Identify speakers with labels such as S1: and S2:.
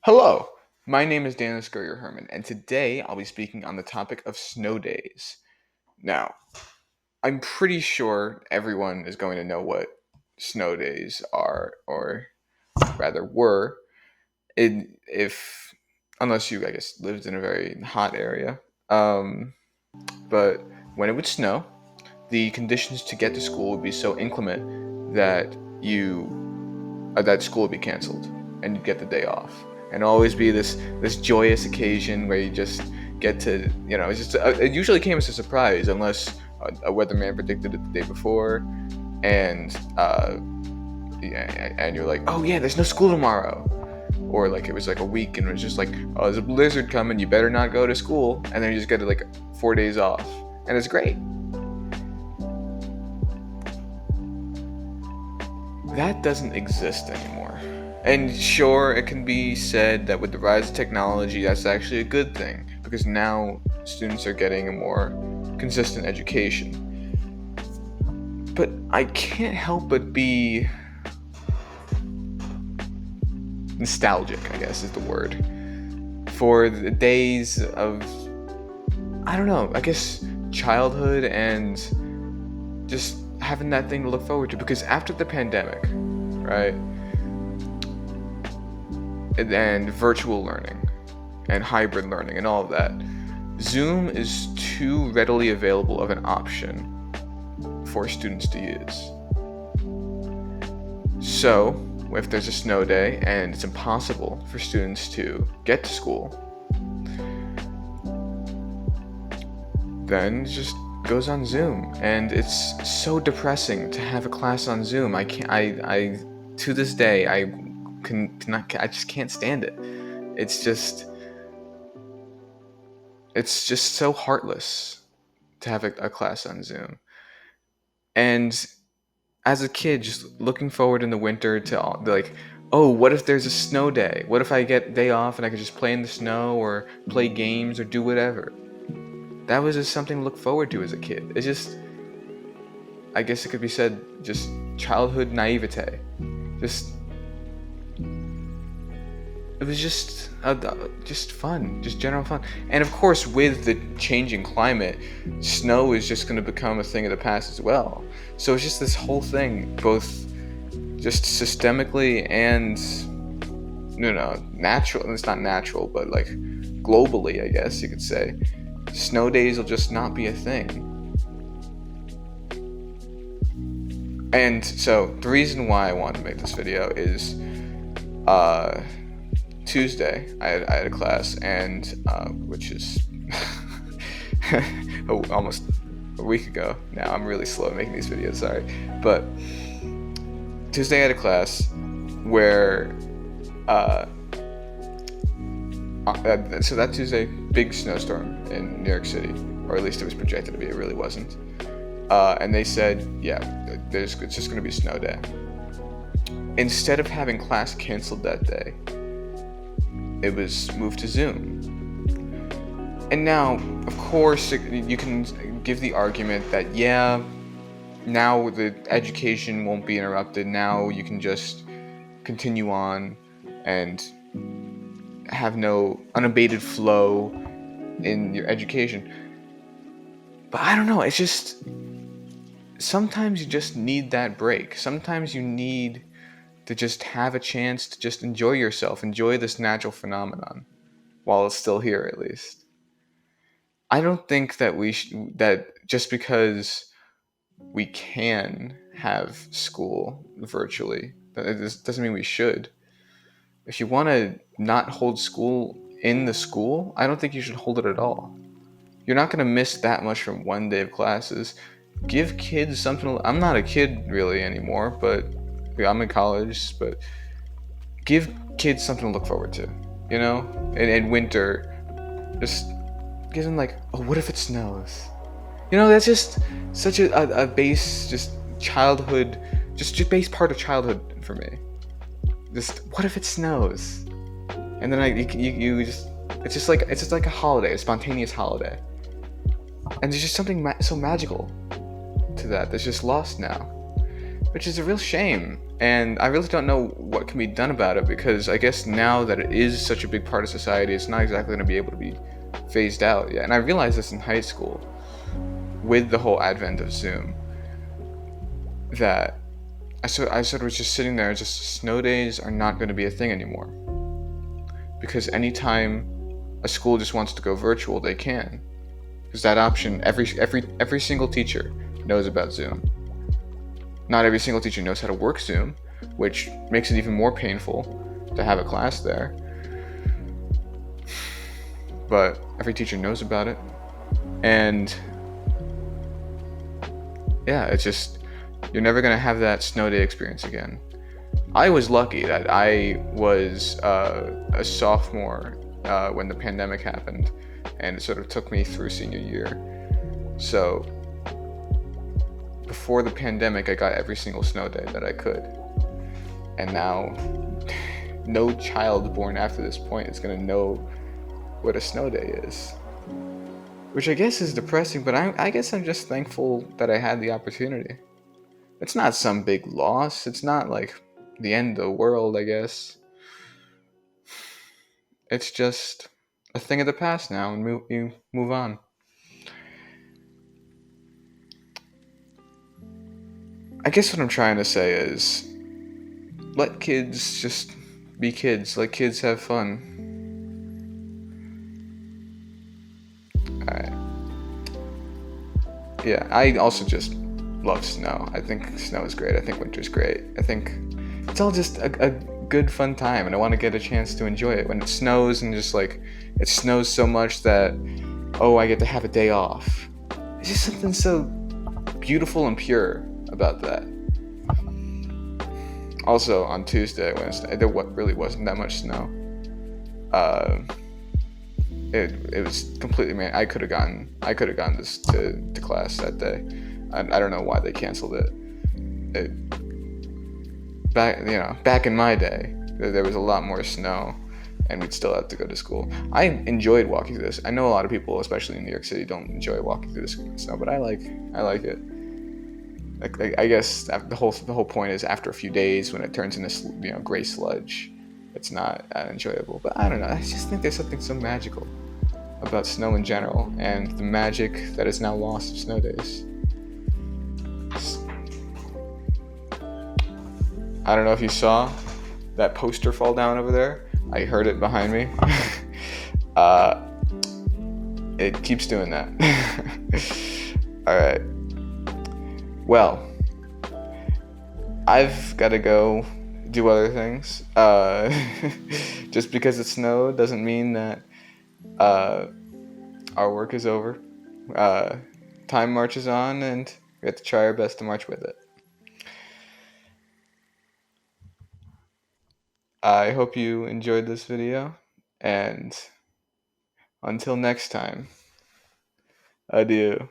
S1: Hello, my name is Dan Scuria-Herman, and today I'll be speaking on the topic of snow days. Now, I'm pretty sure everyone is going to know what snow days are, or rather were, if unless you, I guess, lived in a very hot area. Um, but when it would snow, the conditions to get to school would be so inclement that that school would be canceled and you'd get the day off, and always be this joyous occasion where you just get to, it's just it usually came as a surprise unless a weatherman predicted it the day before, and yeah, and you're like, oh yeah, there's no school tomorrow, or like it was like a week and it was just like, oh, there's a blizzard coming, you better not go to school, and then you just get like 4 days off, and it's great. That doesn't exist anymore. And sure, it can be said that with the rise of technology, that's actually a good thing, because now students are getting a more consistent education. But I can't help but be nostalgic, I guess is the word, for the days of, I don't know, I guess childhood and just having that thing to look forward to. Because after the pandemic, right, and virtual learning and hybrid learning and all of that, Zoom is too readily available of an option for students to use. So if there's a snow day and it's impossible for students to get to school, then it just goes on Zoom, and it's so depressing to have a class on Zoom. I can't. I to this day I cannot. I just can't stand it. It's just so heartless to have a class on Zoom. And as a kid, just looking forward in the winter to like, oh, what if there's a snow day? What if I get a day off and I could just play in the snow or play games or do whatever? That was just something to look forward to as a kid. It's just, I guess it could be said, just childhood naivete. It was just fun, just general fun. And of course, with the changing climate, snow is just going to become a thing of the past as well. So it's just this whole thing, both just systemically and, natural. It's not natural, but like globally, I guess you could say, snow days will just not be a thing. And so the reason why I wanted to make this video is Tuesday I had a class, and which is almost a week ago now. I'm really slow at making these videos, sorry. But Tuesday I had a class where so that Tuesday, big snowstorm in New York City, or at least it was projected to be. It really wasn't. And they said, yeah, it's just going to be a snow day. Instead of having class canceled that day, it was moved to Zoom. And now, of course, you can give the argument that, yeah, now the education won't be interrupted. Now you can just continue on and have no unabated flow in your education. But I don't know, it's just, sometimes you just need that break. Sometimes you need to just have a chance to just enjoy yourself, enjoy this natural phenomenon while it's still here, at least. I don't think that that just because we can have school virtually, that doesn't mean we should. If you want to not hold school in the school, I don't think you should hold it at all. You're not going to miss that much from one day of classes. Give kids something. I'm not a kid really anymore, but I'm in college. But give kids something to look forward to, in winter. Just give them like, oh, what if it snows? That's just such a base, just childhood, just base part of childhood for me. Just, what if it snows? And then you just, it's just like a holiday, a spontaneous holiday. And there's just something so magical to that that's just lost now. which is a real shame. And I really don't know what can be done about it, because I guess now that it is such a big part of society, it's not exactly going to be able to be phased out yet. And I realized this in high school with the whole advent of Zoom, that I sort of was just sitting there, just snow days are not going to be a thing anymore. Because anytime a school just wants to go virtual, they can. Because that option, every single teacher knows about Zoom. Not every single teacher knows how to work Zoom, which makes it even more painful to have a class there. But every teacher knows about it. And yeah, it's just, you're never going to have that snow day experience again. I was lucky that I was a sophomore when the pandemic happened, and it sort of took me through senior year. So before the pandemic, I got every single snow day that I could. And now, no child born after this point is going to know what a snow day is. Which I guess is depressing, but I guess I'm just thankful that I had the opportunity. It's not some big loss. It's not like the end of the world, I guess. It's just a thing of the past now, and you move on. I guess what I'm trying to say is, let kids just be kids. Let kids have fun. Alright. Yeah, I also just love snow. I think snow is great. I think winter's great. I think it's all just a good fun time, and I want to get a chance to enjoy it when it snows, and just like it snows so much that, oh, I get to have a day off. It's just something so beautiful and pure about that. Also, on Tuesday, Wednesday, there really wasn't that much snow. Uh, it was completely, man. I could have gone this to class that day. I don't know why they canceled it. Back in my day, there was a lot more snow, and we'd still have to go to school. I enjoyed walking through this. I know a lot of people, especially in New York City, don't enjoy walking through the snow, but I like it. I guess the whole point is, after a few days, when it turns into gray sludge, it's not that enjoyable. But I don't know. I just think there's something so magical about snow in general, and the magic that is now lost of snow days. I don't know if you saw that poster fall down over there. I heard it behind me. It keeps doing that. All right. Well, I've got to go do other things. Just because it snowed doesn't mean that our work is over. Time marches on, and we have to try our best to march with it. I hope you enjoyed this video, and until next time, adieu.